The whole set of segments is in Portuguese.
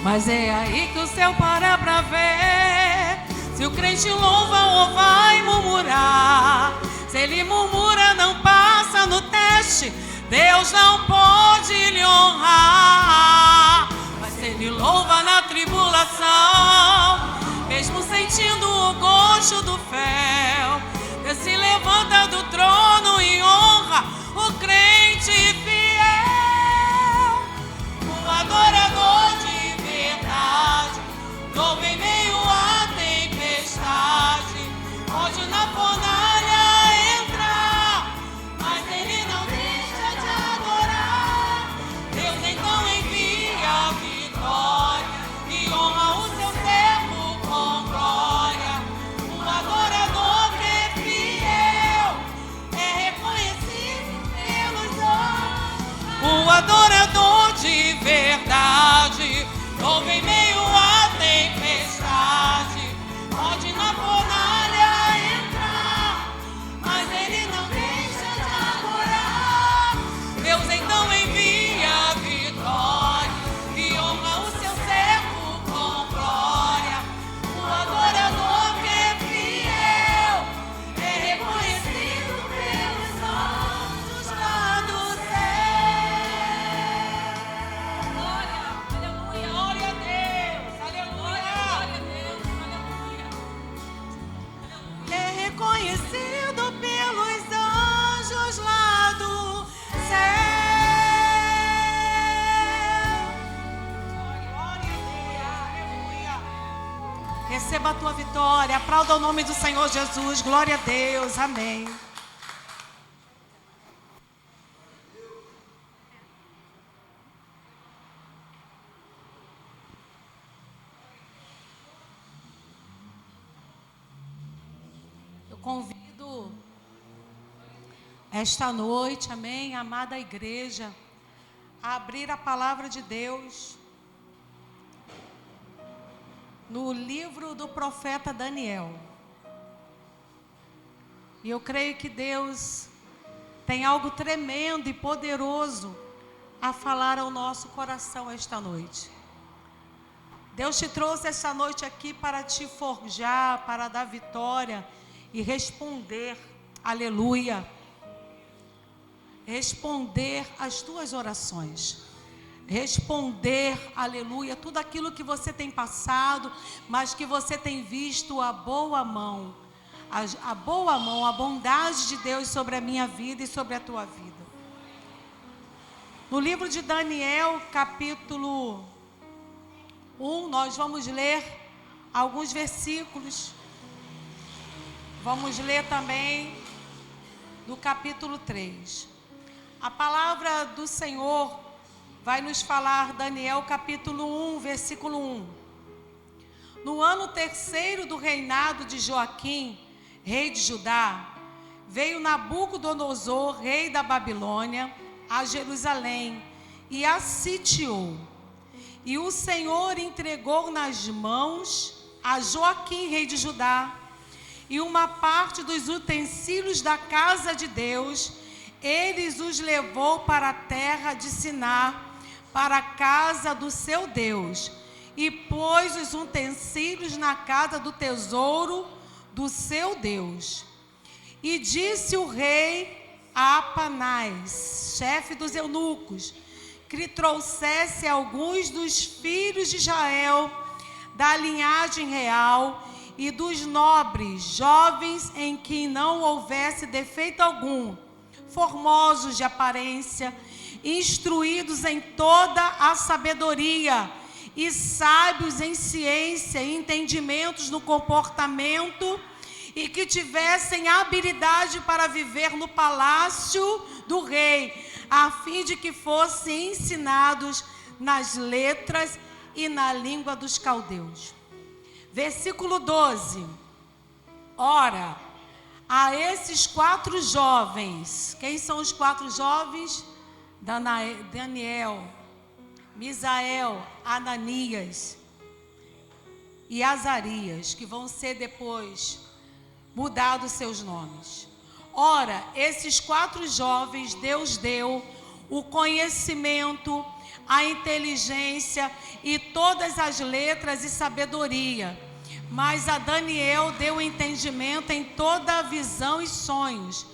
Mas é aí que o céu para pra ver se o crente louva ou vai murmurar. Se ele murmura, não passa no teste, Deus não pode lhe honrar. Mas se ele louva na tribulação, mesmo sentindo o gosto do fel, Deus se levanta do trono e honra o crente fiel. O adorador de verdade, louva em meio à tempestade, pode na fornalha entrar, mas ele não deixa de adorar. Deus então envia a vitória e honra o seu servo com glória. Um adorador que é fiel é reconhecido pelos homens. O adorador de verdade, louva em meio à tempestade, pode na fornalha entrar, mas ele não deixa de adorar. Deus então envia a vitória e honra o seu servo com glória. O adorador que é fiel é reconhecido pelos anjos lá do céu. Glória, aleluia, glória a Deus, aleluia, glória a Deus, aleluia. É reconhecido pelos anjos lá do céu. Glória a Deus, aleluia. Receba a tua vitória, aplauda o nome do Senhor Jesus, glória a Deus, amém. Eu convido esta noite, amém, amada igreja, a abrir a palavra de Deus no livro do profeta Daniel. E eu creio que Deus tem algo tremendo e poderoso a falar ao nosso coração esta noite. Deus te trouxe esta noite aqui para te forjar, para dar vitória e responder, aleluia, responder as tuas orações, responder, aleluia, tudo aquilo que você tem passado, mas que você tem visto a boa mão, a boa mão, a bondade de Deus sobre a minha vida e sobre a tua vida. No livro de Daniel, capítulo 1, nós vamos ler alguns versículos. Vamos ler também do capítulo 3. A palavra do Senhor vai nos falar, Daniel capítulo 1, versículo 1. No ano terceiro do reinado de Joaquim, rei de Judá, veio Nabucodonosor, rei da Babilônia, a Jerusalém e a sitiou. E o Senhor entregou nas mãos a Joaquim, rei de Judá, e uma parte dos utensílios da casa de Deus. Eles os levou para a terra de Siná, para a casa do seu Deus, e pôs os utensílios na casa do tesouro do seu Deus. E disse o rei a Apanás, chefe dos eunucos, que trouxesse alguns dos filhos de Israel, da linhagem real, e dos nobres, jovens em que não houvesse defeito algum, formosos de aparência, instruídos em toda a sabedoria, e sábios em ciência e entendimentos no comportamento, e que tivessem habilidade para viver no palácio do rei, a fim de que fossem ensinados nas letras e na língua dos caldeus. Versículo 12. Ora, a esses 4 jovens, quem são os 4 jovens? Daniel, Misael, Ananias e Azarias, que vão ser depois mudados seus nomes. Ora, esses 4 jovens, Deus deu o conhecimento, a inteligência e todas as letras e sabedoria. Mas a Daniel deu entendimento em toda a visão e sonhos.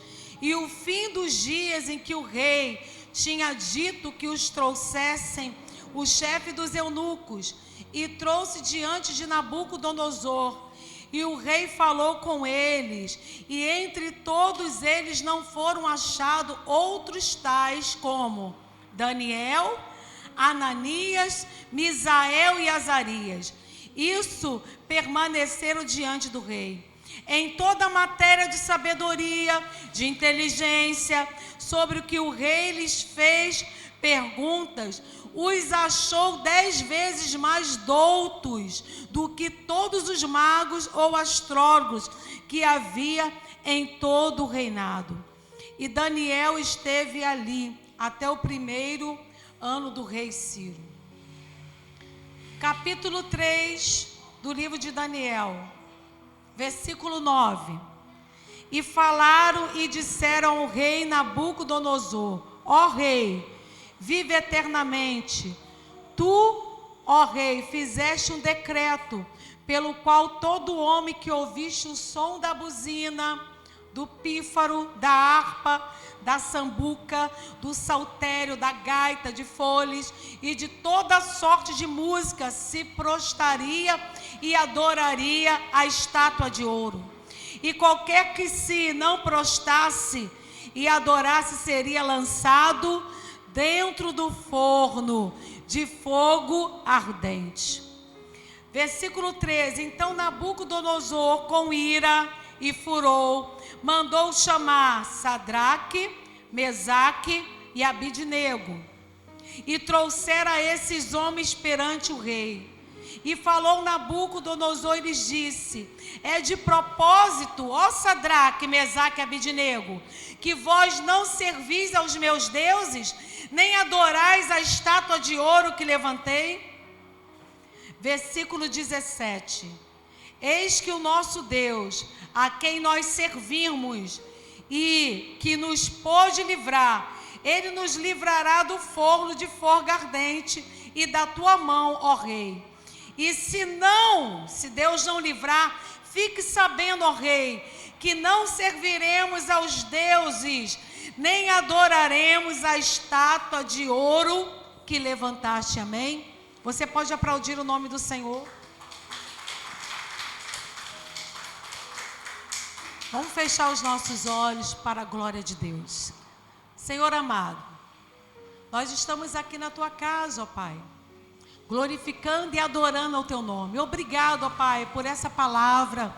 E o fim dos dias em que o rei tinha dito que os trouxessem o chefe dos eunucos, e trouxe diante de Nabucodonosor. E o rei falou com eles, e entre todos eles não foram achados outros tais como Daniel, Ananias, Misael e Azarias. Isso permaneceram diante do rei. Em toda a matéria de sabedoria, de inteligência, sobre o que o rei lhes fez perguntas, os achou 10 vezes mais doutos do que todos os magos ou astrólogos que havia em todo o reinado. E Daniel esteve ali até o 1º ano do rei Ciro. Capítulo 3 do livro de Daniel, versículo 9. E falaram e disseram ao rei Nabucodonosor: ó rei, vive eternamente. Tu, ó rei, fizeste um decreto, pelo qual todo homem que ouviste o som da buzina, do pífaro, da harpa, da sambuca, do saltério, da gaita de foles e de toda sorte de música, se prostraria e adoraria a estátua de ouro. E qualquer que se não prostrasse e adorasse seria lançado dentro do forno de fogo ardente. Versículo 13. Então Nabucodonosor, com ira e furor, mandou chamar Sadraque, Mesaque e Abidnego, e trouxera esses homens perante o rei. E falou Nabucodonosor e lhes disse: é de propósito, ó Sadraque, Mesaque e Abidnego, que vós não servis aos meus deuses, nem adorais a estátua de ouro que levantei? Versículo 17. Eis que o nosso Deus, a quem nós servimos e que nos pôde livrar, ele nos livrará do forno de fogo ardente e da tua mão, ó rei. E se Deus não livrar, fique sabendo, ó rei, que não serviremos aos deuses, nem adoraremos a estátua de ouro que levantaste. Amém? Você pode aplaudir o nome do Senhor? Vamos fechar os nossos olhos para a glória de Deus. Senhor amado, nós estamos aqui na tua casa, ó Pai, glorificando e adorando ao teu nome. Obrigado, ó Pai, por essa palavra.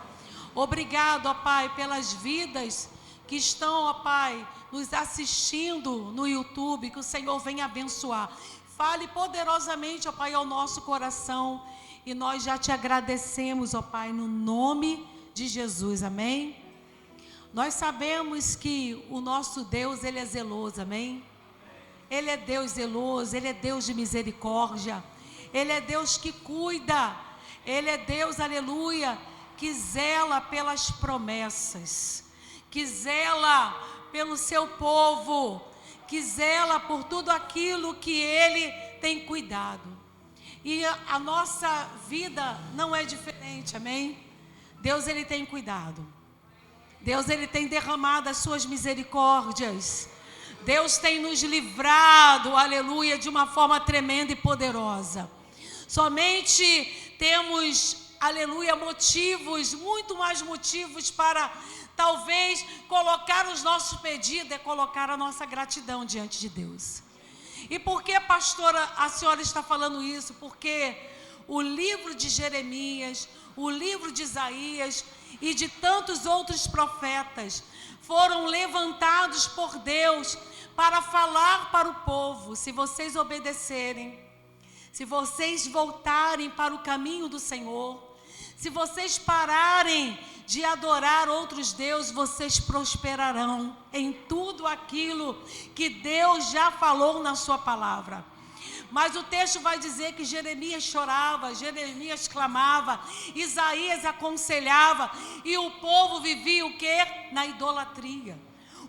Obrigado, ó Pai, pelas vidas que estão, ó Pai, nos assistindo no YouTube, que o Senhor venha abençoar. Fale poderosamente, ó Pai, ao nosso coração, e nós já te agradecemos, ó Pai, no nome de Jesus, amém? Nós sabemos que o nosso Deus, Ele é zeloso, amém? Ele é Deus zeloso, Ele é Deus de misericórdia, Ele é Deus que cuida, Ele é Deus, aleluia, que zela pelas promessas, que zela pelo seu povo, que zela por tudo aquilo que Ele tem cuidado. E a nossa vida não é diferente, amém? Deus, Ele tem cuidado. Deus, Ele tem derramado as suas misericórdias. Deus tem nos livrado, aleluia, de uma forma tremenda e poderosa. Somente temos, aleluia, motivos, muito mais motivos para talvez colocar os nossos pedidos, é colocar a nossa gratidão diante de Deus. E por que, pastora, a senhora está falando isso? Porque o livro de Jeremias, o livro de Isaías e de tantos outros profetas foram levantados por Deus para falar para o povo: se vocês obedecerem, se vocês voltarem para o caminho do Senhor, se vocês pararem de adorar outros deuses, vocês prosperarão em tudo aquilo que Deus já falou na sua palavra. Mas o texto vai dizer que Jeremias chorava, Jeremias clamava, Isaías aconselhava, e o povo vivia o quê? Na idolatria.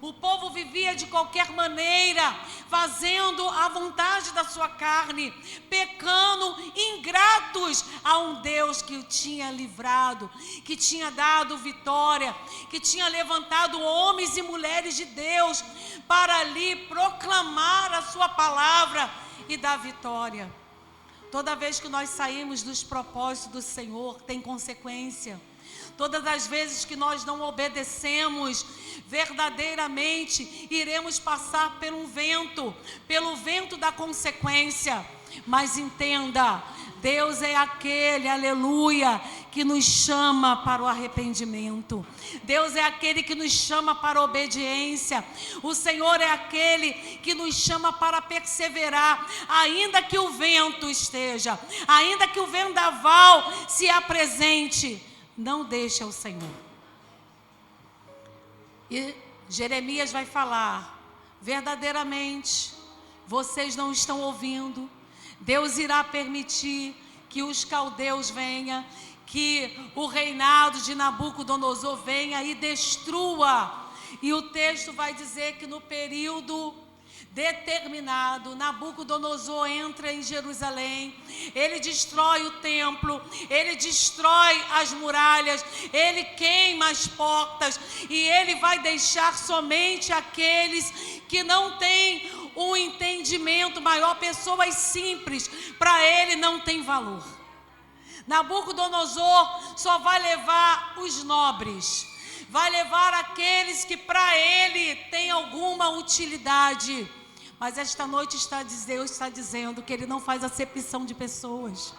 O povo vivia de qualquer maneira, fazendo a vontade da sua carne, pecando, ingratos a um Deus que o tinha livrado, que tinha dado vitória, que tinha levantado homens e mulheres de Deus para ali proclamar a sua palavra e dar vitória. Toda vez que nós saímos dos propósitos do Senhor, tem consequência. Todas as vezes que nós não obedecemos verdadeiramente, iremos passar pelo vento da consequência. Mas entenda, Deus é aquele, aleluia, que nos chama para o arrependimento. Deus é aquele que nos chama para a obediência. O Senhor é aquele que nos chama para perseverar, ainda que o vento esteja, ainda que o vendaval se apresente. Não deixe ao Senhor. E Jeremias vai falar, verdadeiramente, vocês não estão ouvindo. Deus irá permitir que os caldeus venham, que o reinado de Nabucodonosor venha e destrua. E o texto vai dizer que no período determinado, Nabucodonosor entra em Jerusalém, ele destrói o templo, ele destrói as muralhas, ele queima as portas, e ele vai deixar somente aqueles que não têm um entendimento maior, pessoas simples, para ele não tem valor. Nabucodonosor só vai levar os nobres, vai levar aqueles que para ele tem alguma utilidade. Mas esta noite Deus está dizendo que Ele não faz acepção de pessoas.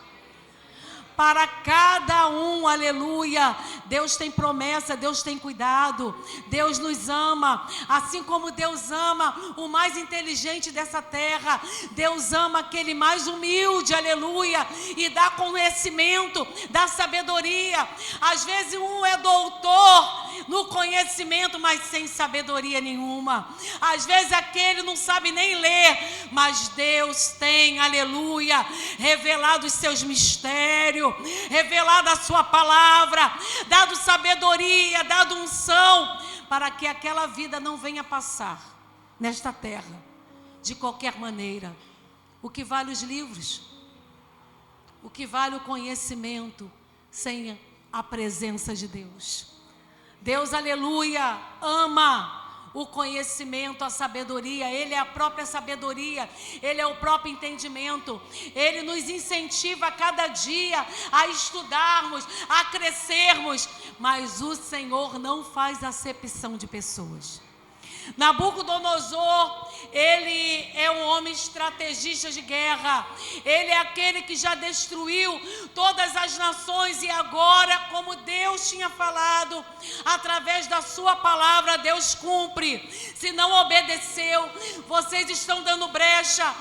Para cada um, aleluia, Deus tem promessa, Deus tem cuidado, Deus nos ama, assim como Deus ama o mais inteligente dessa terra, Deus ama aquele mais humilde, aleluia, e dá conhecimento, dá sabedoria. Às vezes um é doutor no conhecimento, mas sem sabedoria nenhuma. Às vezes aquele não sabe nem ler, mas Deus tem, aleluia, revelado os seus mistérios, revelado a sua palavra, dado sabedoria, dado unção, para que aquela vida não venha passar nesta terra, de qualquer maneira. O que vale os livros? O que vale o conhecimento sem a presença de Deus? Deus, aleluia, ama o conhecimento, a sabedoria. Ele é a própria sabedoria, Ele é o próprio entendimento. Ele nos incentiva a cada dia a estudarmos, a crescermos, mas o Senhor não faz acepção de pessoas. Nabucodonosor, ele é um homem estrategista de guerra, ele é aquele que já destruiu todas as nações, e agora, como Deus tinha falado, através da sua palavra, Deus cumpre. Se não obedeceu, vocês estão dando brecha,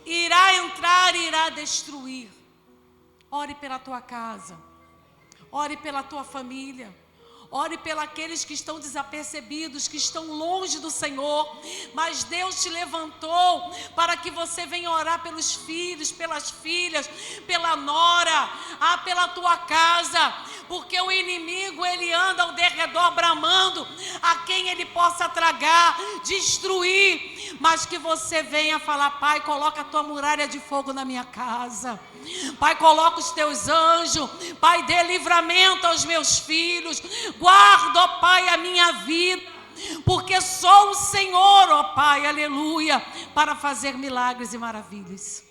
irá entrar e irá destruir. Ore pela tua casa, ore pela tua família, ore pelos que estão desapercebidos, que estão longe do Senhor, mas Deus te levantou para que você venha orar pelos filhos, pelas filhas, pela nora, pela tua casa, porque o inimigo, ele anda ao derredor bramando a quem ele possa tragar, destruir, mas que você venha falar: Pai, coloca a tua muralha de fogo na minha casa, Pai, coloca os teus anjos, Pai, dê livramento aos meus filhos, guarda, ó Pai, a minha vida, porque sou o Senhor, ó Pai, aleluia, para fazer milagres e maravilhas.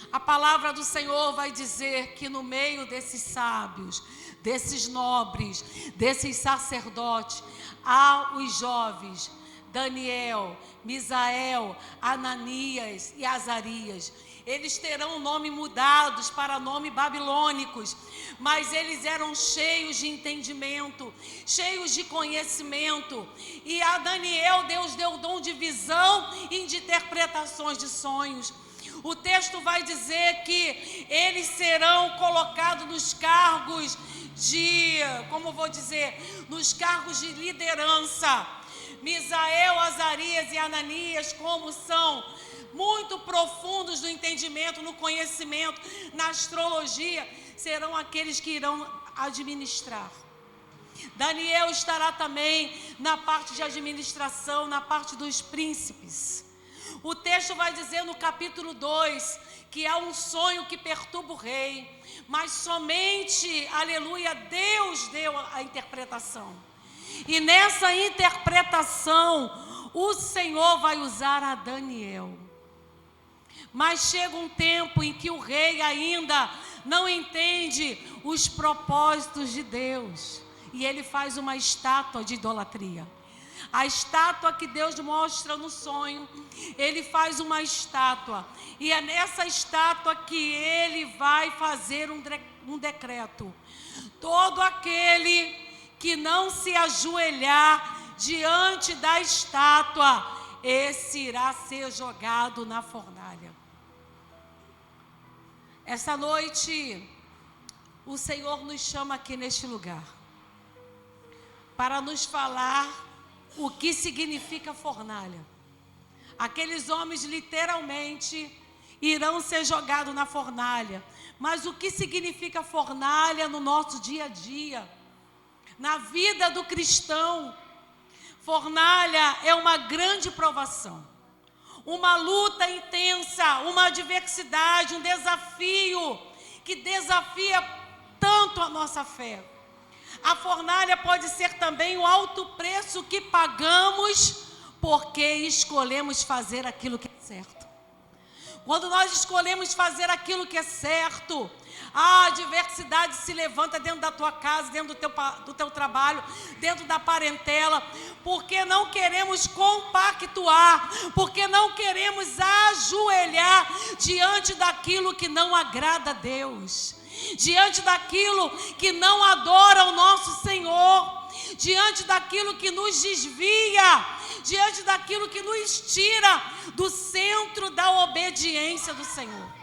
A palavra do Senhor vai dizer que no meio desses sábios, desses nobres, desses sacerdotes, há os jovens, Daniel, Misael, Ananias e Azarias. Eles terão o nome mudados para nome babilônicos, mas eles eram cheios de entendimento, cheios de conhecimento. E a Daniel, Deus deu o dom de visão e de interpretações de sonhos. O texto vai dizer que eles serão colocados nos cargos de, nos cargos de liderança. Misael, Azarias e Ananias, como são muito profundos no entendimento, no conhecimento, na astrologia, serão aqueles que irão administrar. Daniel estará também na parte de administração, na parte dos príncipes. O texto vai dizer no capítulo 2 que há um sonho que perturba o rei, mas somente, aleluia, Deus deu a interpretação. E nessa interpretação, o Senhor vai usar a Daniel. Mas chega um tempo em que o rei ainda não entende os propósitos de Deus. E ele faz uma estátua de idolatria. A estátua que Deus mostra no sonho, ele faz uma estátua. E é nessa estátua que ele vai fazer um decreto. Todo aquele que não se ajoelhar diante da estátua, esse irá ser jogado na fornalha. Essa noite, o Senhor nos chama aqui neste lugar para nos falar o que significa fornalha. Aqueles homens literalmente irão ser jogados na fornalha. Mas o que significa fornalha no nosso dia a dia? Na vida do cristão, fornalha é uma grande provação. Uma luta intensa, uma adversidade, um desafio que desafia tanto a nossa fé. A fornalha pode ser também o alto preço que pagamos porque escolhemos fazer aquilo que é certo. Quando nós escolhemos fazer aquilo que é certo, a adversidade se levanta dentro da tua casa, dentro do teu trabalho, dentro da parentela, porque não queremos compactuar, porque não queremos ajoelhar diante daquilo que não agrada a Deus, diante daquilo que não adora o nosso Senhor, diante daquilo que nos desvia, diante daquilo que nos tira do centro da obediência do Senhor.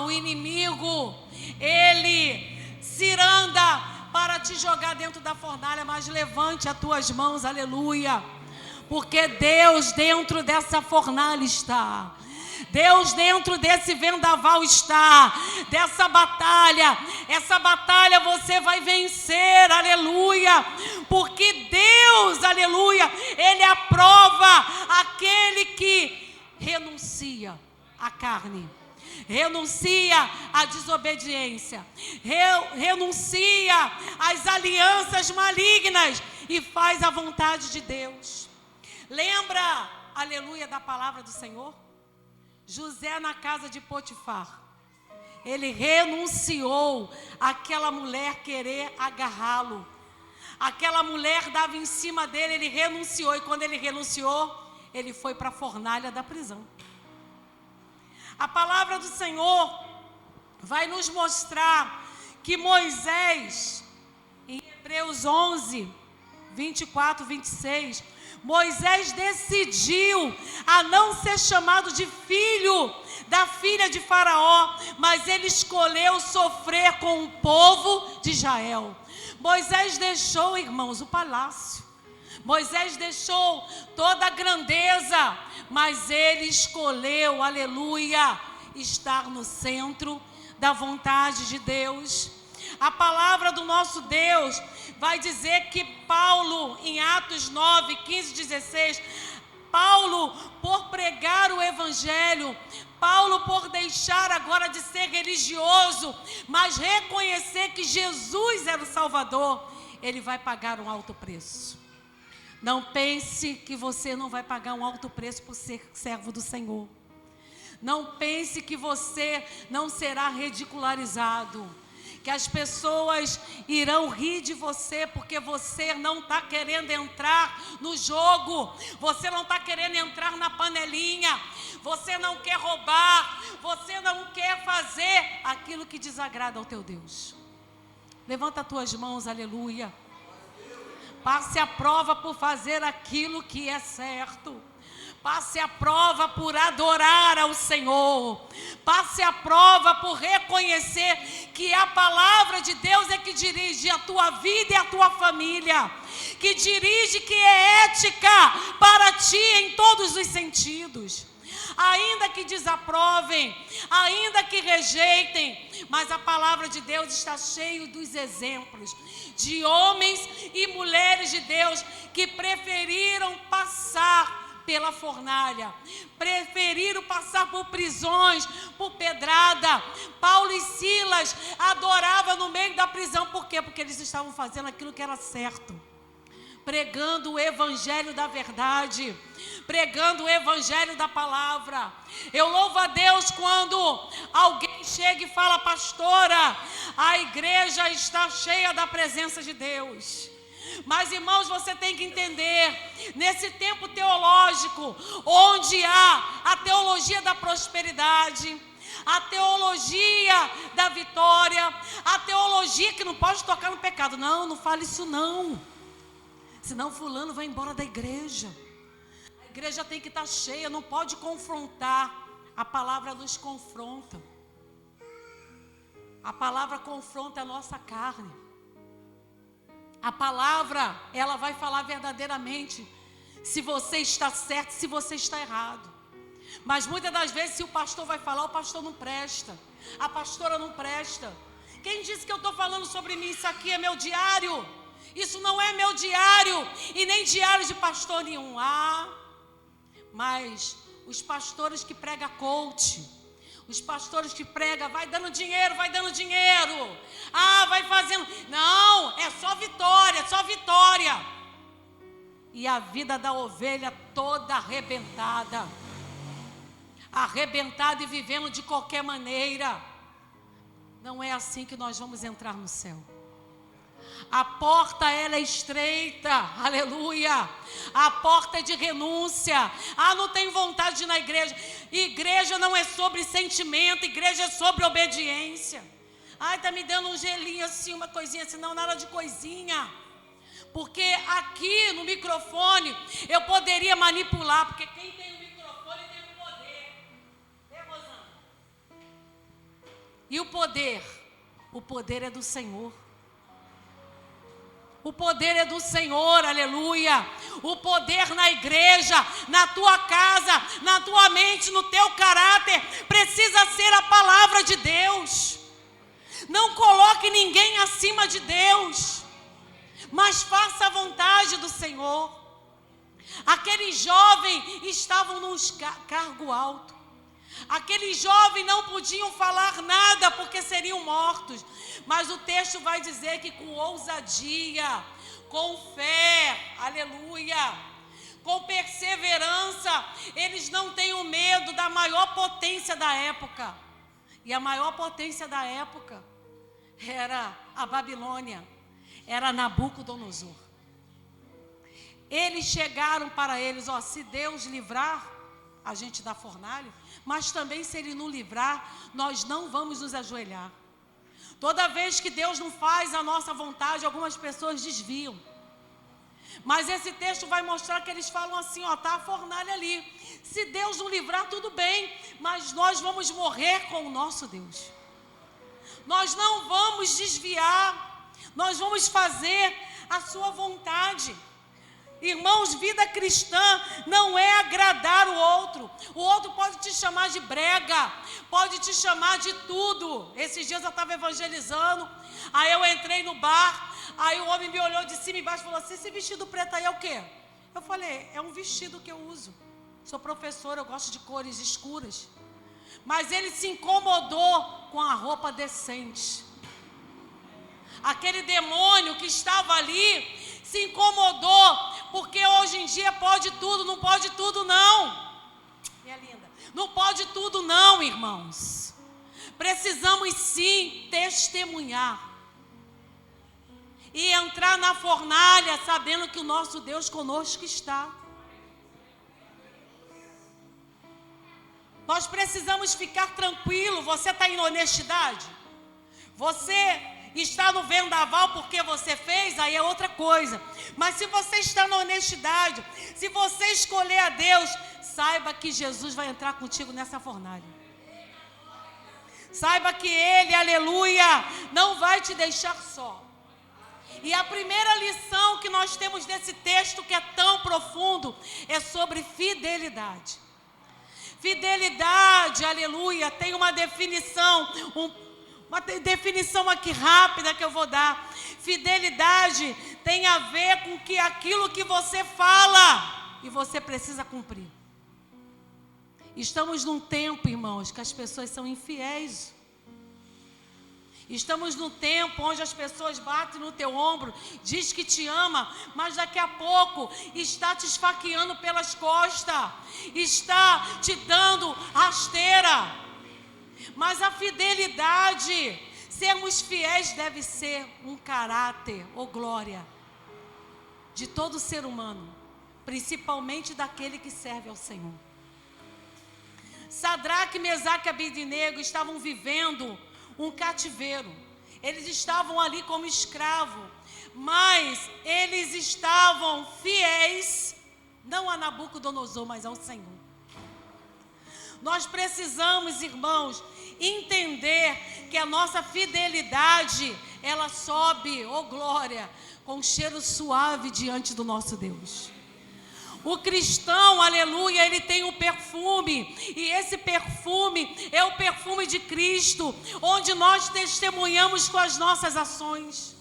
O inimigo, ele ciranda para te jogar dentro da fornalha, mas levante as tuas mãos, aleluia, porque Deus dentro dessa fornalha está. Deus dentro desse vendaval está, dessa batalha, essa batalha você vai vencer, aleluia, porque Deus, aleluia, Ele aprova aquele que renuncia à carne, renuncia à desobediência, renuncia às alianças malignas e faz a vontade de Deus. Lembra, aleluia, da palavra do Senhor? José na casa de Potifar, ele renunciou àquela mulher querer agarrá-lo. Aquela mulher dava em cima dele, ele renunciou. E quando ele renunciou, ele foi para a fornalha da prisão. A palavra do Senhor vai nos mostrar que Moisés, em Hebreus 11, 24, 26... Moisés decidiu a não ser chamado de filho da filha de Faraó, mas ele escolheu sofrer com o povo de Israel. Moisés deixou, irmãos, o palácio. Moisés deixou toda a grandeza, mas ele escolheu, aleluia, estar no centro da vontade de Deus. A palavra do nosso Deus vai dizer que Paulo, em Atos 9, 15, 16, Paulo, por pregar o evangelho, Paulo, por deixar agora de ser religioso, mas reconhecer que Jesus era o Salvador, ele vai pagar um alto preço. Não pense que você não vai pagar um alto preço por ser servo do Senhor. Não pense que você não será ridicularizado, que as pessoas irão rir de você porque você não está querendo entrar no jogo, você não está querendo entrar na panelinha, você não quer roubar, você não quer fazer aquilo que desagrada ao teu Deus. Levanta as tuas mãos, aleluia. Passe a prova por fazer aquilo que é certo. Passe a prova por adorar ao Senhor. Passe a prova por reconhecer que a palavra de Deus é que dirige a tua vida e a tua família. Que dirige, que é ética para ti em todos os sentidos. ainda que desaprovem, ainda que rejeitem, mas a palavra de Deus está cheia dos exemplos de homens e mulheres de Deus que preferiram passar pela fornalha, preferiram passar por prisões, por pedrada. Paulo e Silas adoravam no meio da prisão. Por quê? Porque eles estavam fazendo aquilo que era certo, pregando o evangelho da verdade, pregando o evangelho da palavra. Eu louvo a Deus quando alguém chega e fala: pastora, a igreja está cheia da presença de Deus. Mas, irmãos, você tem que entender, nesse tempo teológico, onde há a teologia da prosperidade, a teologia da vitória, a teologia que não pode tocar no pecado. Não, não fale isso não, senão fulano vai embora da igreja. A igreja tem que estar cheia, não pode confrontar. A palavra nos confronta. A palavra confronta a nossa carne. A palavra, ela vai falar verdadeiramente se você está certo, se você está errado. Mas muitas das vezes, se o pastor vai falar, o pastor não presta, a pastora não presta. Quem disse que eu estou falando sobre mim? Isso aqui é meu diário. Isso não é meu diário e nem diário de pastor nenhum. Mas os pastores que pregam coach, os pastores que pregam, vai dando dinheiro, vai fazendo. Não, é só vitória, só vitória. E a vida da ovelha toda arrebentada e vivendo de qualquer maneira. Não é assim que nós vamos entrar no céu. A porta, ela é estreita, aleluia. A porta é de renúncia. Não tenho vontade de ir na igreja. Igreja não é sobre sentimento, igreja é sobre obediência. Está me dando um gelinho assim, uma coisinha assim. Não, nada de coisinha. Porque aqui no microfone eu poderia manipular, porque quem tem o microfone tem o poder. Rosana? E o poder é do Senhor. O poder é do Senhor, aleluia. O poder na igreja, na tua casa, na tua mente, no teu caráter, precisa ser a palavra de Deus. Não coloque ninguém acima de Deus, mas faça a vontade do Senhor. Aqueles jovens estavam num cargo alto. Aqueles jovens não podiam falar nada porque seriam mortos. Mas o texto vai dizer que com ousadia, com fé, aleluia, com perseverança, eles não têm o medo da maior potência da época. E a maior potência da época era a Babilônia, era Nabucodonosor. Eles chegaram para eles: se Deus livrar a gente da fornalha, mas também se Ele não livrar, nós não vamos nos ajoelhar. Toda vez que Deus não faz a nossa vontade, algumas pessoas desviam. Mas esse texto vai mostrar que eles falam assim: está a fornalha ali. Se Deus não livrar, tudo bem, mas nós vamos morrer com o nosso Deus. Nós não vamos desviar, nós vamos fazer a sua vontade. Irmãos, vida cristã não é agradar o outro. O outro pode te chamar de brega, pode te chamar de tudo. Esses dias eu estava evangelizando, aí eu entrei no bar, aí o homem me olhou de cima e embaixo e falou assim: esse vestido preto aí é o quê? Eu falei: é um vestido que eu uso. Sou professora, eu gosto de cores escuras. Mas ele se incomodou com a roupa decente. Aquele demônio que estava ali se incomodou, porque hoje em dia pode tudo, não pode tudo não. Minha linda, não pode tudo não, irmãos. Precisamos sim testemunhar e entrar na fornalha sabendo que o nosso Deus conosco está. Nós precisamos ficar tranquilo. Você está em honestidade? Você está no vendaval porque você fez, aí é outra coisa. Mas se você está na honestidade, se você escolher a Deus, saiba que Jesus vai entrar contigo nessa fornalha. Saiba que Ele, aleluia, não vai te deixar só. E a primeira lição que nós temos desse texto, que é tão profundo, é sobre fidelidade. Fidelidade, aleluia, tem uma definição, uma definição aqui rápida que eu vou dar. Fidelidade tem a ver com que aquilo que você fala e você precisa cumprir. Estamos num tempo, irmãos, que as pessoas são infiéis. Estamos num tempo onde as pessoas batem no teu ombro, diz que te ama, mas daqui a pouco está te esfaqueando pelas costas, está te dando rasteira. Mas a fidelidade, sermos fiéis, deve ser um caráter ou glória de todo ser humano, principalmente daquele que serve ao Senhor. Sadraque, Mesaque e Abednego estavam vivendo um cativeiro. Eles estavam ali como escravos, mas eles estavam fiéis, não a Nabucodonosor, mas ao Senhor. Nós precisamos, irmãos, entender que a nossa fidelidade, ela sobe, oh glória, com um cheiro suave diante do nosso Deus. O cristão, aleluia, ele tem um perfume, e esse perfume é o perfume de Cristo, onde nós testemunhamos com as nossas ações.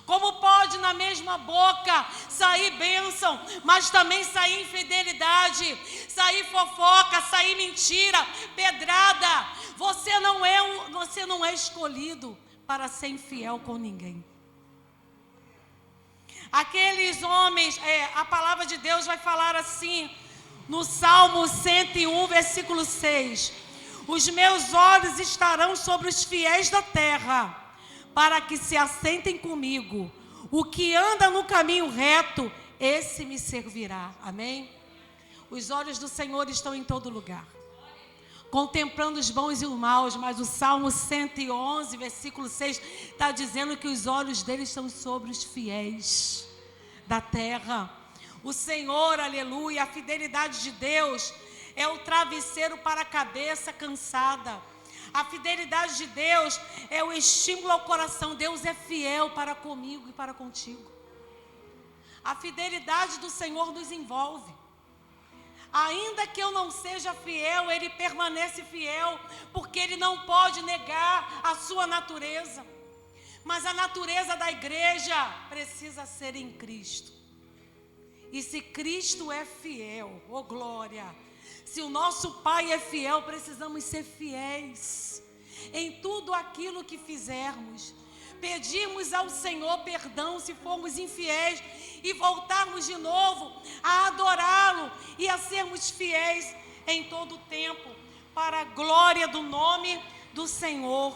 Como pode na mesma boca sair bênção, mas também sair infidelidade, sair fofoca, sair mentira, pedrada? Você não é escolhido para ser infiel com ninguém. Aqueles homens, a palavra de Deus vai falar assim, no Salmo 101, versículo 6. Os meus olhos estarão sobre os fiéis da terra, para que se assentem comigo. O que anda no caminho reto, esse me servirá. Amém? Os olhos do Senhor estão em todo lugar, contemplando os bons e os maus, mas o Salmo 111, versículo 6, está dizendo que os olhos dele estão sobre os fiéis da terra. O Senhor, aleluia, a fidelidade de Deus é o travesseiro para a cabeça cansada. A fidelidade de Deus é o estímulo ao coração. Deus é fiel para comigo e para contigo. A fidelidade do Senhor nos envolve. Ainda que eu não seja fiel, Ele permanece fiel, porque Ele não pode negar a sua natureza. Mas a natureza da igreja precisa ser em Cristo. E se Cristo é fiel, oh glória, se o nosso Pai é fiel, precisamos ser fiéis em tudo aquilo que fizermos. Pedirmos ao Senhor perdão se formos infiéis e voltarmos de novo a adorá-lo e a sermos fiéis em todo o tempo, para a glória do nome do Senhor.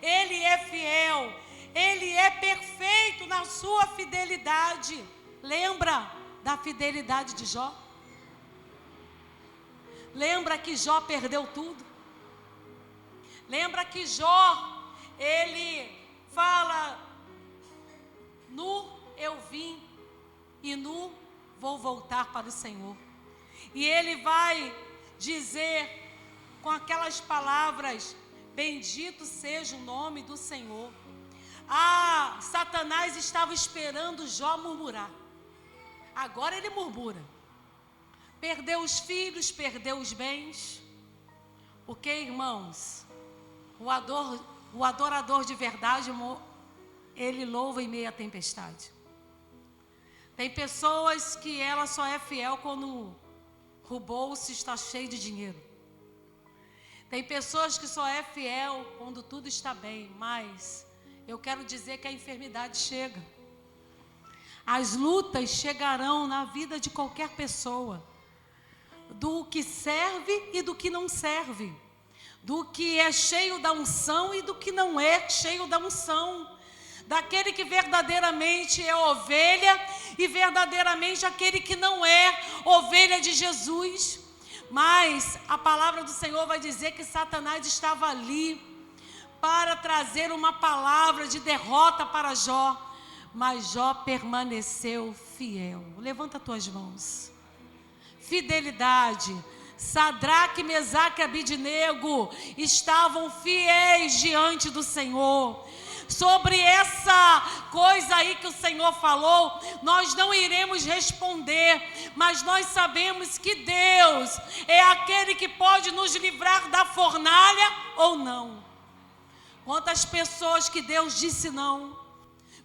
Ele é fiel, Ele é perfeito na sua fidelidade. Lembra da fidelidade de Jó? Lembra que Jó perdeu tudo? Lembra que Jó, ele fala: nu eu vim e nu vou voltar para o Senhor. E ele vai dizer com aquelas palavras: bendito seja o nome do Senhor. Satanás estava esperando Jó murmurar. Agora ele murmura. Perdeu os filhos, perdeu os bens. Porque, irmãos, o adorador de verdade, ele louva em meio à tempestade. Tem pessoas que ela só é fiel quando o bolso está cheio de dinheiro. Tem pessoas que só é fiel quando tudo está bem, mas eu quero dizer que a enfermidade chega. As lutas chegarão na vida de qualquer pessoa, do que serve e do que não serve, do que é cheio da unção e do que não é cheio da unção, daquele que verdadeiramente é ovelha e verdadeiramente aquele que não é ovelha de Jesus. Mas a palavra do Senhor vai dizer que Satanás estava ali para trazer uma palavra de derrota para Jó, mas Jó permaneceu fiel. Levanta as tuas mãos. Fidelidade. Sadraque, Mesaque e Abednego estavam fiéis diante do Senhor. sobre essa coisa aí que o Senhor falou, nós não iremos responder, mas nós sabemos que Deus é aquele que pode nos livrar da fornalha ou não. Quantas pessoas que Deus disse não,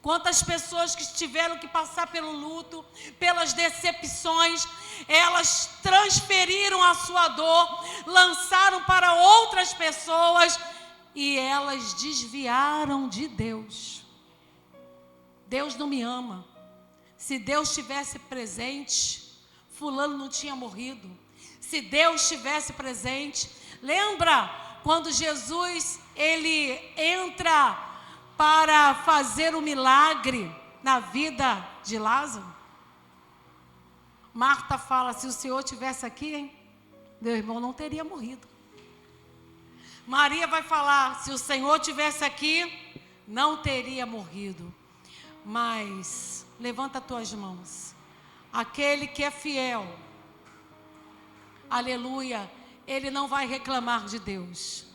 quantas pessoas que tiveram que passar pelo luto, pelas decepções, elas transferiram a sua dor, lançaram para outras pessoas e elas desviaram de Deus. Deus não me ama. Se Deus estivesse presente, fulano não tinha morrido. Se Deus estivesse presente, lembra quando Jesus ele entra para fazer um milagre na vida de Lázaro? Marta fala, se o Senhor estivesse aqui, hein, meu irmão não teria morrido. Maria vai falar, se o Senhor estivesse aqui, não teria morrido. Mas, levanta as tuas mãos. Aquele que é fiel, aleluia, ele não vai reclamar de Deus.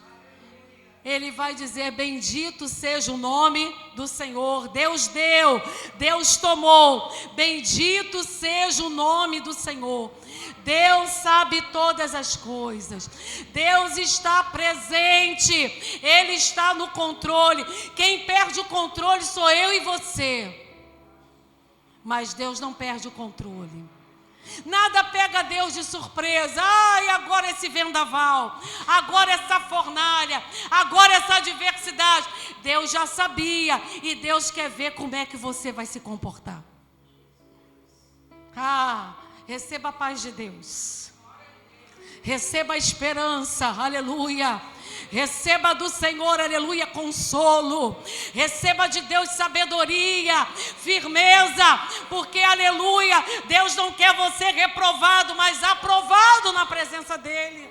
Ele vai dizer, bendito seja o nome do Senhor. Deus deu, Deus tomou. Bendito seja o nome do Senhor. Deus sabe todas as coisas. Deus está presente. Ele está no controle. Quem perde o controle sou eu e você. Mas Deus não perde o controle. Nada pega Deus de surpresa. Ai, agora esse vendaval, agora essa fornalha, agora essa adversidade. Deus já sabia e Deus quer ver como é que você vai se comportar. Receba a paz de Deus. Receba a esperança, aleluia. Receba do Senhor, aleluia, consolo. Receba de Deus sabedoria, firmeza, porque, aleluia, Deus não quer você reprovado, mas aprovado na presença dEle.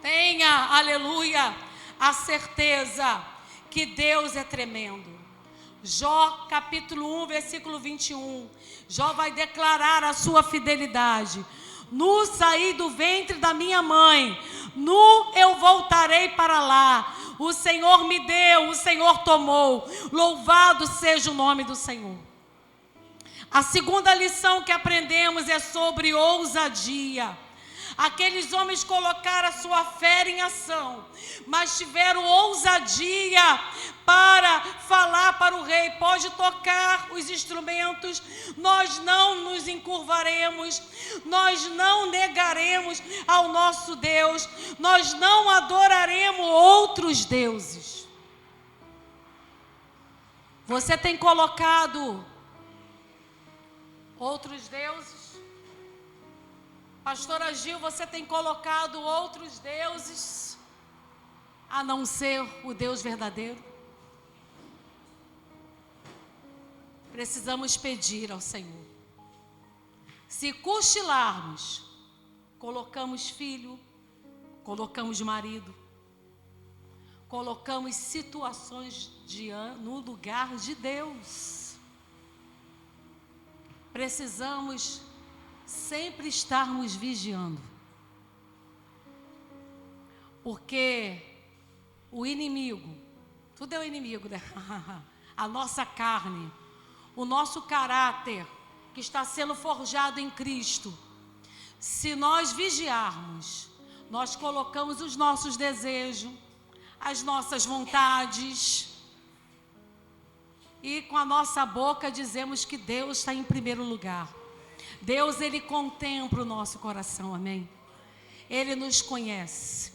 Tenha, aleluia, a certeza que Deus é tremendo. Jó capítulo 1, versículo 21. Jó vai declarar a sua fidelidade. Nu saí do ventre da minha mãe, nu eu voltarei para lá. O Senhor me deu, o Senhor tomou. Louvado seja o nome do Senhor. A segunda lição que aprendemos é sobre ousadia. Aqueles homens colocaram a sua fé em ação, mas tiveram ousadia para falar para o rei, pode tocar os instrumentos, nós não nos encurvaremos, nós não negaremos ao nosso Deus, nós não adoraremos outros deuses. Você tem colocado outros deuses? Pastora Gil, você tem colocado outros deuses a não ser o Deus verdadeiro? Precisamos pedir ao Senhor. Se cochilarmos, colocamos filho, colocamos marido, colocamos situações no lugar de Deus. Precisamos sempre estarmos vigiando, porque o inimigo, tudo é o inimigo, né? A nossa carne, o nosso caráter que está sendo forjado em Cristo, se nós vigiarmos, nós colocamos os nossos desejos, as nossas vontades, e com a nossa boca dizemos que Deus está em primeiro lugar. Deus, Ele contempla o nosso coração, amém? Ele nos conhece.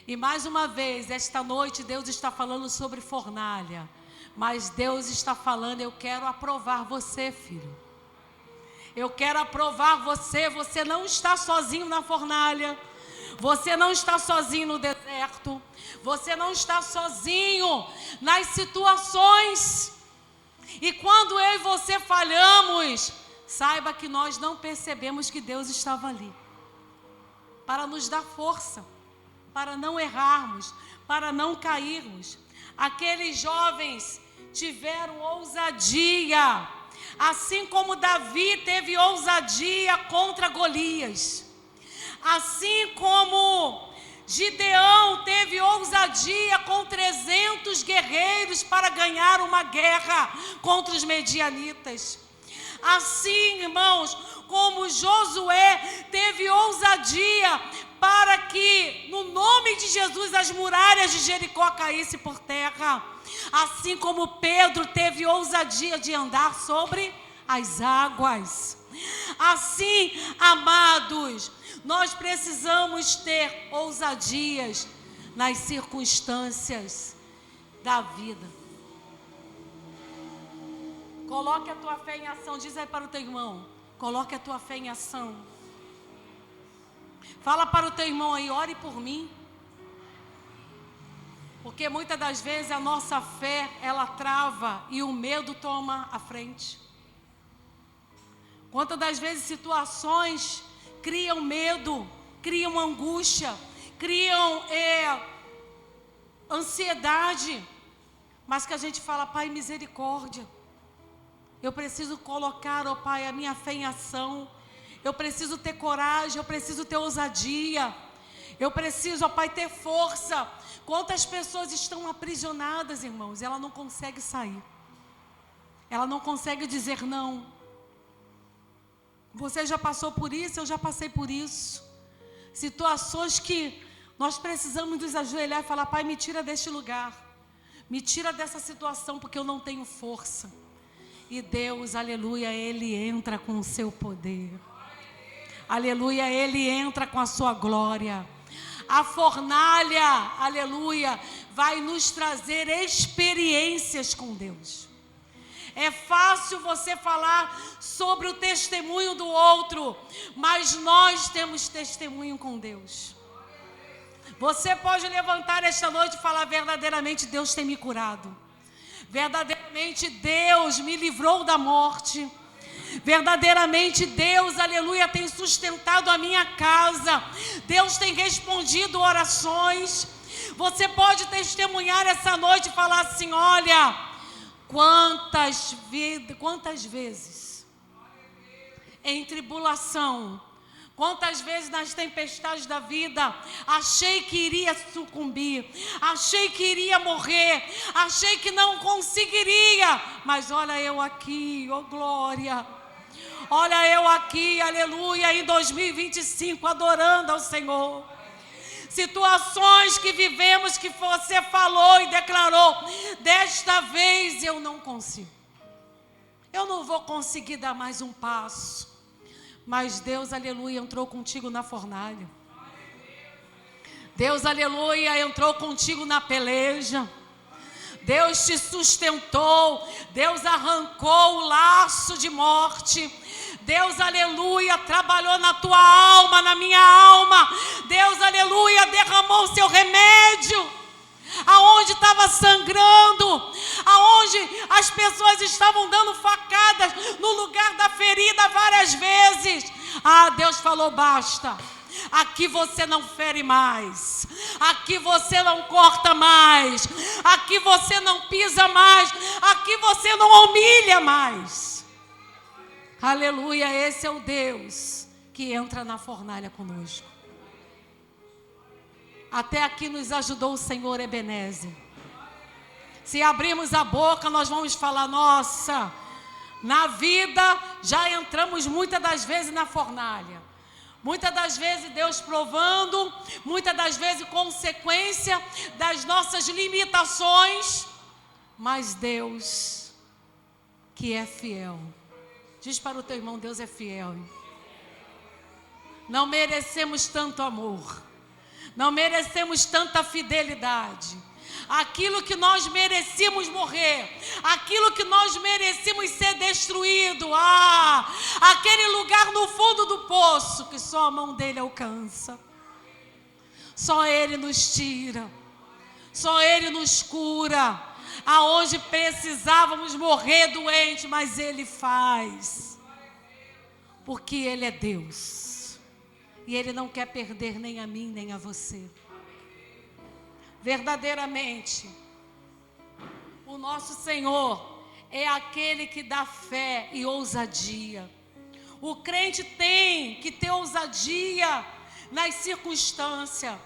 E mais uma vez, esta noite, Deus está falando sobre fornalha. Mas Deus está falando, eu quero aprovar você, filho. Eu quero aprovar você. Você não está sozinho na fornalha. Você não está sozinho no deserto. Você não está sozinho nas situações. E quando eu e você falhamos, saiba que nós não percebemos que Deus estava ali para nos dar força, para não errarmos, para não cairmos. Aqueles jovens tiveram ousadia, assim como Davi teve ousadia contra Golias, assim como Gideão teve ousadia com 300 guerreiros para ganhar uma guerra contra os medianitas. Assim, irmãos, como Josué teve ousadia para que, no nome de Jesus, as muralhas de Jericó caíssem por terra. Assim como Pedro teve ousadia de andar sobre as águas. Assim, amados, nós precisamos ter ousadias nas circunstâncias da vida. Coloque a tua fé em ação. Diz aí para o teu irmão: coloque a tua fé em ação. Fala para o teu irmão aí: ore por mim. Porque muitas das vezes a nossa fé, ela trava e o medo toma a frente. Quantas das vezes situações criam medo, criam angústia, criam ansiedade, mas que a gente fala: Pai, misericórdia. Eu preciso colocar, ó Pai, a minha fé em ação. Eu preciso ter coragem, eu preciso ter ousadia. Eu preciso, ó Pai, ter força. Quantas pessoas estão aprisionadas, irmãos? Ela não consegue sair. Ela não consegue dizer não. Você já passou por isso, eu já passei por isso. Situações que nós precisamos nos ajoelhar e falar: Pai, me tira deste lugar. Me tira dessa situação, porque eu não tenho força. E Deus, aleluia, Ele entra com o seu poder. Aleluia, Ele entra com a sua glória. A fornalha, aleluia, vai nos trazer experiências com Deus. É fácil você falar sobre o testemunho do outro, mas nós temos testemunho com Deus. Você pode levantar esta noite e falar: verdadeiramente Deus tem me curado. Verdadeiramente Deus me livrou da morte. Verdadeiramente Deus, aleluia, tem sustentado a minha casa. Deus tem respondido orações. Você pode testemunhar essa noite e falar assim: olha, quantas vezes em tribulação, quantas vezes nas tempestades da vida, achei que iria sucumbir, achei que iria morrer, achei que não conseguiria, mas olha eu aqui, oh glória, olha eu aqui, aleluia, em 2025, adorando ao Senhor. Situações que vivemos, que você falou e declarou: desta vez eu não consigo, eu não vou conseguir dar mais um passo. Mas Deus, aleluia, entrou contigo na fornalha. Deus, aleluia, entrou contigo na peleja. Deus te sustentou. Deus arrancou o laço de morte. Deus, aleluia, trabalhou na tua alma, na minha alma. Deus, aleluia, derramou o seu remédio. Aonde estava sangrando, aonde as pessoas estavam dando facadas no lugar da ferida várias vezes. Deus falou: basta. Aqui você não fere mais, aqui você não corta mais, aqui você não pisa mais, aqui você não humilha mais. Aleluia, esse é o Deus que entra na fornalha conosco. Até aqui nos ajudou o Senhor Ebenezer. Se abrirmos a boca, nós vamos falar: nossa, na vida já entramos muitas das vezes na fornalha. Muitas das vezes Deus provando, muitas das vezes consequência das nossas limitações. Mas Deus, que é fiel. Diz para o teu irmão: Deus é fiel. Não merecemos tanto amor. Não merecemos tanta fidelidade. Aquilo que nós merecíamos morrer, aquilo que nós merecíamos ser destruído, aquele lugar no fundo do poço que só a mão dele alcança. Só Ele nos tira, só Ele nos cura. Aonde precisávamos morrer doente, mas Ele faz, porque Ele é Deus. E Ele não quer perder nem a mim, nem a você. Verdadeiramente, o nosso Senhor é aquele que dá fé e ousadia. O crente tem que ter ousadia nas circunstâncias.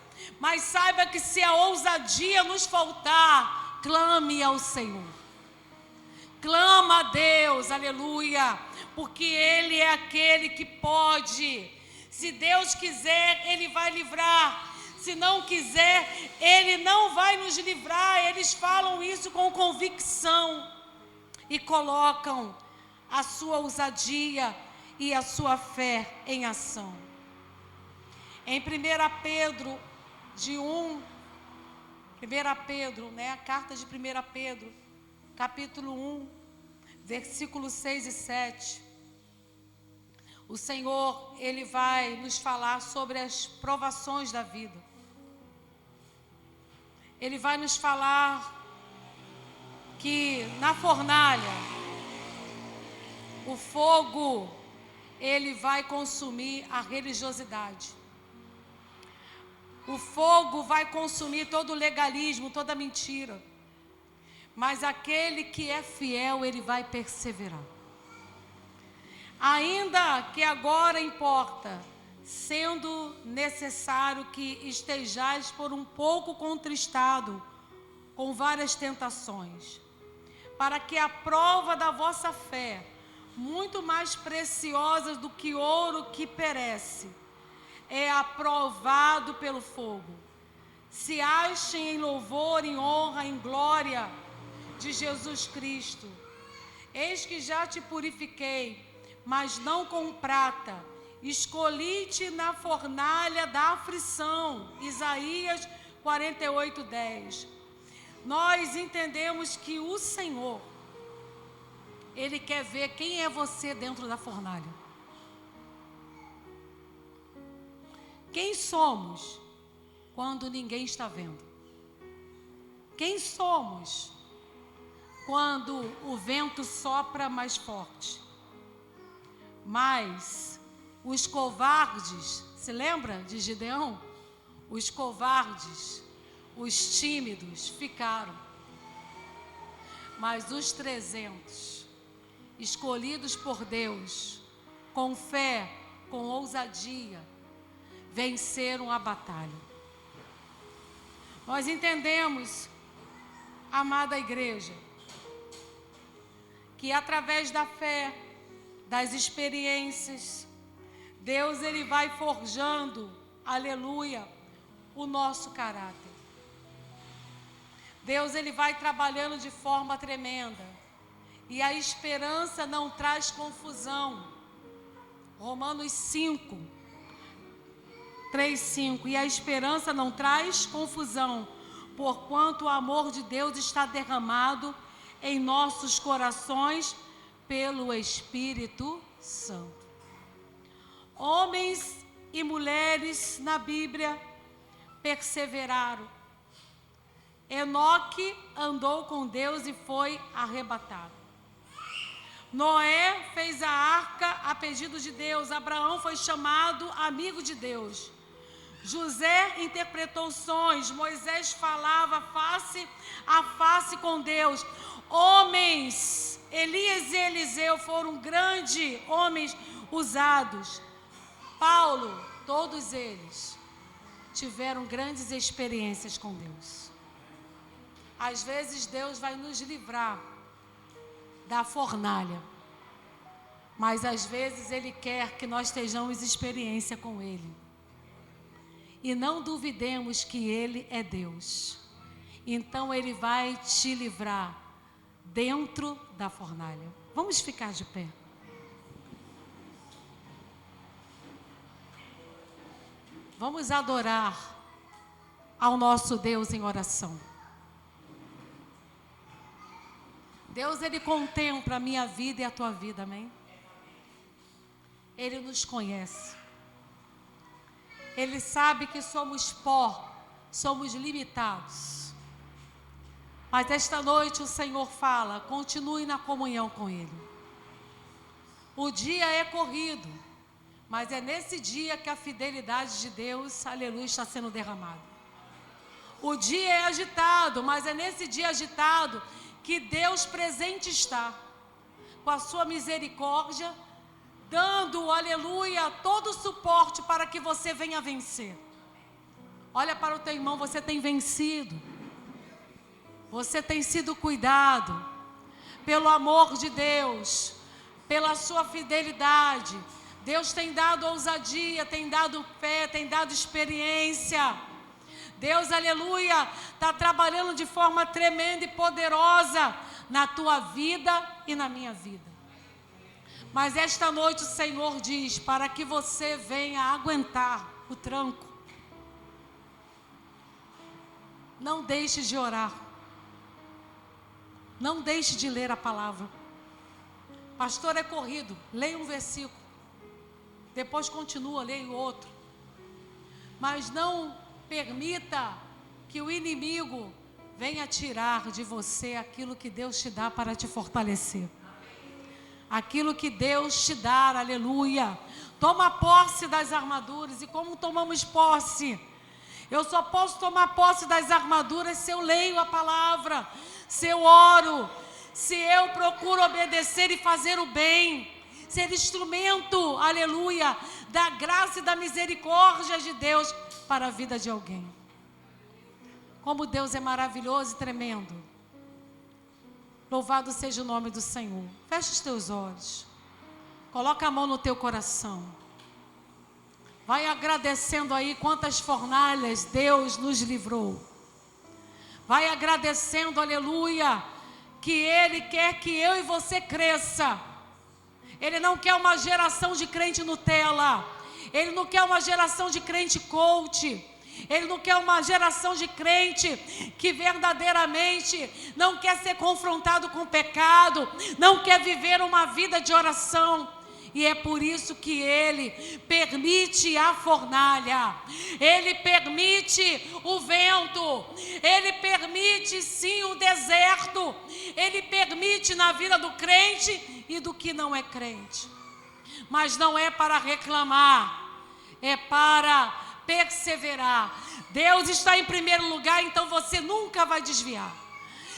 Mas saiba que se a ousadia nos faltar, clame ao Senhor. Clama a Deus, aleluia, porque Ele é aquele que pode. Se Deus quiser, Ele vai livrar. Se não quiser, Ele não vai nos livrar. Eles falam isso com convicção e colocam a sua ousadia e a sua fé em ação. Em 1 Pedro, a carta de 1 Pedro, capítulo 1, versículos 6 e 7, o Senhor, Ele vai nos falar sobre as provações da vida. Ele vai nos falar que na fornalha, o fogo, ele vai consumir a religiosidade. O fogo vai consumir todo o legalismo, toda mentira. Mas aquele que é fiel, ele vai perseverar. Ainda que agora importa, sendo necessário que estejais por um pouco contristado, com várias tentações, para que a prova da vossa fé, muito mais preciosa do que ouro que perece, é aprovado pelo fogo, se achem em louvor, em honra, em glória de Jesus Cristo. Eis que já te purifiquei, mas não com prata, escolhi-te na fornalha da aflição. Isaías 48:10. Nós entendemos que o Senhor, Ele quer ver quem é você dentro da fornalha. Quem somos quando ninguém está vendo? Quem somos quando o vento sopra mais forte? Mas os covardes, se lembra de Gideão? Os covardes, os tímidos ficaram. Mas os 300, escolhidos por Deus, com fé, com ousadia, venceram a batalha. Nós entendemos, amada igreja, que através da fé, das experiências, Deus, Ele vai forjando, aleluia, o nosso caráter. Deus, Ele vai trabalhando de forma tremenda. E a esperança não traz confusão. Romanos 5, 3, 5. E a esperança não traz confusão, porquanto o amor de Deus está derramado em nossos corações pelo Espírito Santo. Homens e mulheres na Bíblia perseveraram. Enoque andou com Deus e foi arrebatado. Noé fez a arca a pedido de Deus. Abraão foi chamado amigo de Deus. José interpretou sonhos. Moisés falava face a face com Deus. Homens, Elias e Eliseu foram grandes homens usados. Paulo, todos eles tiveram grandes experiências com Deus. Às vezes Deus vai nos livrar da fornalha, mas às vezes Ele quer que nós tenhamos experiência com Ele. E não duvidemos que Ele é Deus. Então Ele vai te livrar dentro da fornalha. Vamos ficar de pé. Vamos adorar ao nosso Deus em oração. Deus, Ele contempla a minha vida e a tua vida, amém? Ele nos conhece. Ele sabe que somos pó, somos limitados. Mas esta noite o Senhor fala, continue na comunhão com Ele. O dia é corrido, mas é nesse dia que a fidelidade de Deus, aleluia, está sendo derramada. O dia é agitado, mas é nesse dia agitado que Deus presente está, com a sua misericórdia, dando, aleluia, todo o suporte para que você venha vencer. Olha para o teu irmão, você tem vencido. Você tem sido cuidado pelo amor de Deus, pela sua fidelidade. Deus tem dado ousadia, tem dado fé, tem dado experiência. Deus, aleluia, está trabalhando de forma tremenda e poderosa na tua vida e na minha vida. Mas esta noite o Senhor diz, para que você venha aguentar o tranco, não deixe de orar. Não deixe de ler a palavra. Pastor, é corrido. Leia um versículo. Depois continua, leia o outro. Mas não permita que o inimigo venha tirar de você aquilo que Deus te dá para te fortalecer. Aquilo que Deus te dá, aleluia. Toma posse das armaduras. E como tomamos posse? Eu só posso tomar posse das armaduras se eu leio a palavra, se eu oro, se eu procuro obedecer e fazer o bem, ser instrumento, aleluia, da graça e da misericórdia de Deus para a vida de alguém. Como Deus é maravilhoso e tremendo. Louvado seja o nome do Senhor. Feche os teus olhos. Coloca a mão no teu coração. Vai agradecendo aí quantas fornalhas Deus nos livrou. Vai agradecendo, aleluia, que Ele quer que eu e você cresça. Ele não quer uma geração de crente Nutella. Ele não quer uma geração de crente coach. Ele não quer uma geração de crente que verdadeiramente não quer ser confrontado com o pecado, não quer viver uma vida de oração. E é por isso que Ele permite a fornalha, Ele permite o vento, Ele permite sim o deserto, Ele permite na vida do crente e do que não é crente. Mas não é para reclamar, é para perseverar. Deus está em primeiro lugar, então você nunca vai desviar.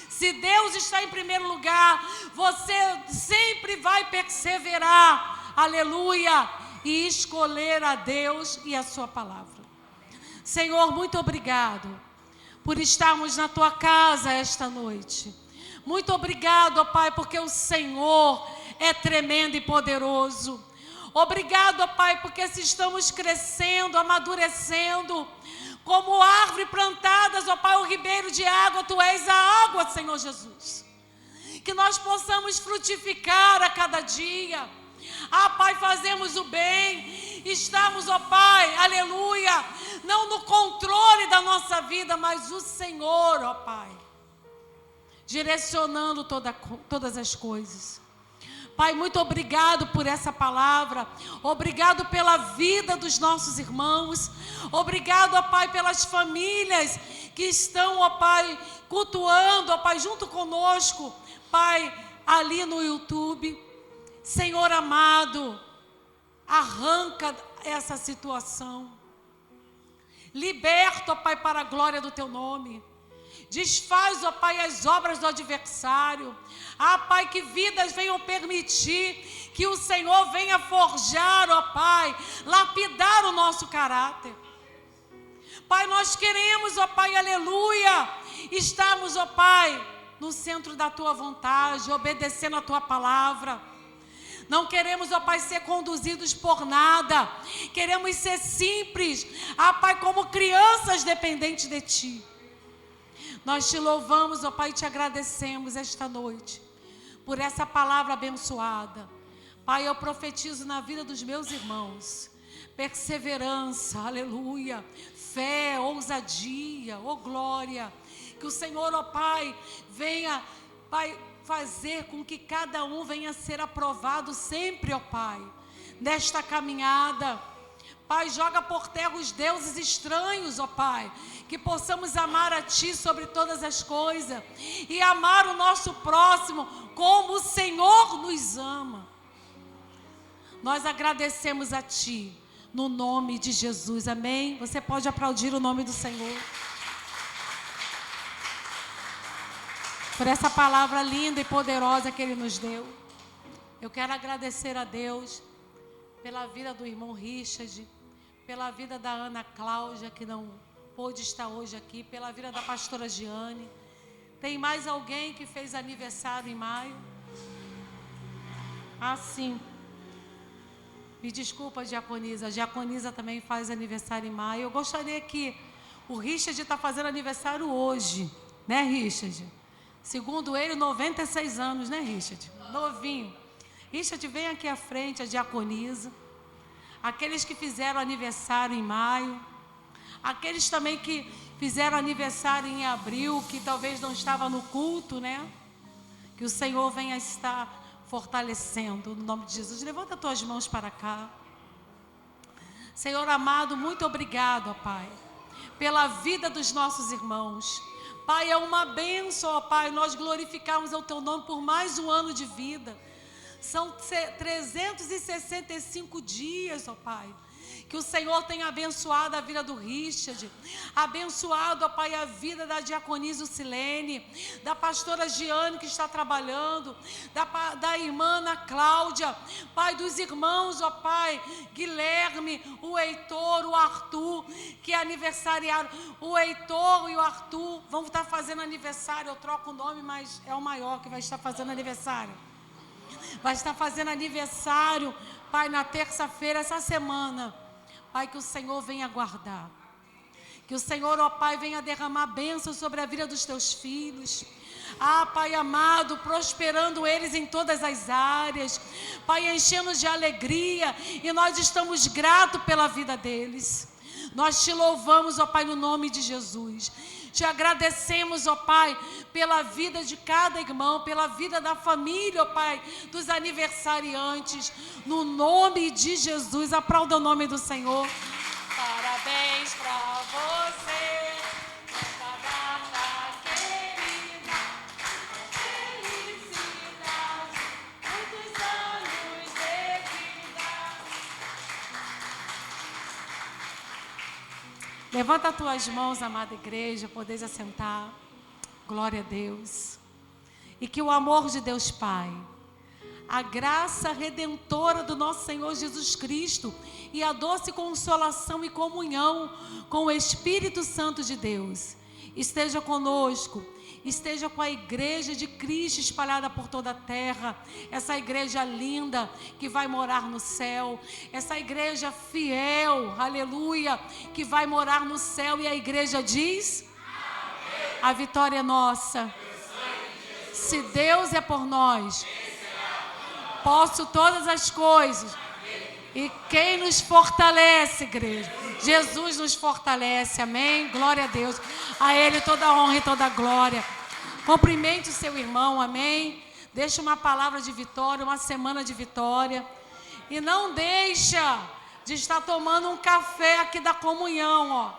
Se Deus está em primeiro lugar, você sempre vai perseverar. Aleluia, e escolher a Deus e a sua palavra. Senhor, muito obrigado por estarmos na tua casa esta noite. Muito obrigado, ó Pai, porque o Senhor é tremendo e poderoso. Obrigado, ó Pai, porque se estamos crescendo, amadurecendo, como árvore plantadas, ó Pai, o ribeiro de água, tu és a água, Senhor Jesus. Que nós possamos frutificar a cada dia. Ah, Pai, fazemos o bem, estamos, ó Pai, aleluia, não no controle da nossa vida, mas o Senhor, ó Pai, direcionando todas as coisas. Pai, muito obrigado por essa palavra, obrigado pela vida dos nossos irmãos, obrigado, ó Pai, pelas famílias que estão, ó Pai, cultuando, ó Pai, junto conosco, Pai, ali no YouTube. Senhor amado, arranca essa situação, liberta, ó Pai, para a glória do Teu nome, desfaz, ó Pai, as obras do adversário. Ah, Pai, que vidas venham permitir que o Senhor venha forjar, ó Pai, lapidar o nosso caráter. Pai, nós queremos, ó Pai, aleluia, estarmos, ó Pai, no centro da Tua vontade, obedecendo a Tua palavra. Não queremos, ó Pai, ser conduzidos por nada. Queremos ser simples, ó Pai, como crianças dependentes de Ti. Nós Te louvamos, ó Pai, e Te agradecemos esta noite por essa palavra abençoada. Pai, eu profetizo na vida dos meus irmãos perseverança, aleluia, fé, ousadia, glória. Que o Senhor, ó Pai, venha, Pai, fazer com que cada um venha a ser aprovado sempre, ó Pai, nesta caminhada. Pai, joga por terra os deuses estranhos, ó Pai, que possamos amar a Ti sobre todas as coisas e amar o nosso próximo como o Senhor nos ama. Nós agradecemos a Ti, no nome de Jesus, amém? Você pode aplaudir o nome do Senhor por essa palavra linda e poderosa que Ele nos deu. Eu quero agradecer a Deus pela vida do irmão Richard, pela vida da Ana Cláudia, que não pôde estar hoje aqui, pela vida da pastora Giane. Tem mais alguém que fez aniversário em maio? Ah, sim. Me desculpa, Diaconisa. A Diaconisa também faz aniversário em maio. Eu gostaria que o Richard está fazendo aniversário hoje, né, Richard? Segundo ele, 96 anos, né, Richard? Novinho. Richard, vem aqui à frente, a Diaconisa. Aqueles que fizeram aniversário em maio. Aqueles também que fizeram aniversário em abril, que talvez não estava no culto, né? Que o Senhor venha estar fortalecendo, no nome de Jesus. Levanta tuas mãos para cá. Senhor amado, muito obrigado, ó Pai, pela vida dos nossos irmãos. Pai, é uma bênção, ó Pai, nós glorificarmos o Teu nome por mais um ano de vida. São 365 dias, ó Pai, que o Senhor tenha abençoado a vida do Richard, abençoado, ó Pai, a vida da Diaconisa Silene, da pastora Giane que está trabalhando, da irmã Ana Cláudia, Pai, dos irmãos, ó Pai, Guilherme, o Heitor, o Arthur, que é aniversariaram. O Heitor e o Arthur vão estar fazendo aniversário, eu troco o nome, mas é o maior que vai estar fazendo aniversário. Vai estar fazendo aniversário, Pai, na terça-feira, essa semana. Pai, que o Senhor venha guardar. Que o Senhor, ó Pai, venha derramar bênção sobre a vida dos Teus filhos. Ah, Pai amado, prosperando eles em todas as áreas. Pai, enchendo de alegria. E nós estamos gratos pela vida deles. Nós Te louvamos, ó Pai, no nome de Jesus. Te agradecemos, ó Pai, pela vida de cada irmão, pela vida da família, ó Pai, dos aniversariantes. No nome de Jesus, aplauda o nome do Senhor. Parabéns pra você, nesta data querida. Felicidade, muitos anos de vida. Levanta as tuas mãos, amada igreja, podeis assentar. Glória a Deus. E que o amor de Deus Pai, a graça redentora do nosso Senhor Jesus Cristo e a doce consolação e comunhão com o Espírito Santo de Deus esteja conosco, esteja com a igreja de Cristo espalhada por toda a terra, essa igreja linda que vai morar no céu, essa igreja fiel, aleluia, que vai morar no céu. E a igreja diz: a vitória é nossa. Se Deus é por nós, posso todas as coisas. E quem nos fortalece, igreja? Jesus nos fortalece, amém? Glória a Deus. A Ele toda a honra e toda a glória. Cumprimente o seu irmão, amém? Deixa uma palavra de vitória, uma semana de vitória. E não deixa de estar tomando um café aqui da comunhão, ó.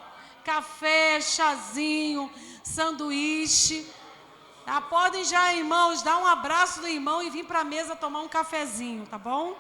Café, chazinho, sanduíche. Tá? Podem já, irmãos, dar um abraço do irmão e vir para a mesa tomar um cafezinho, tá bom?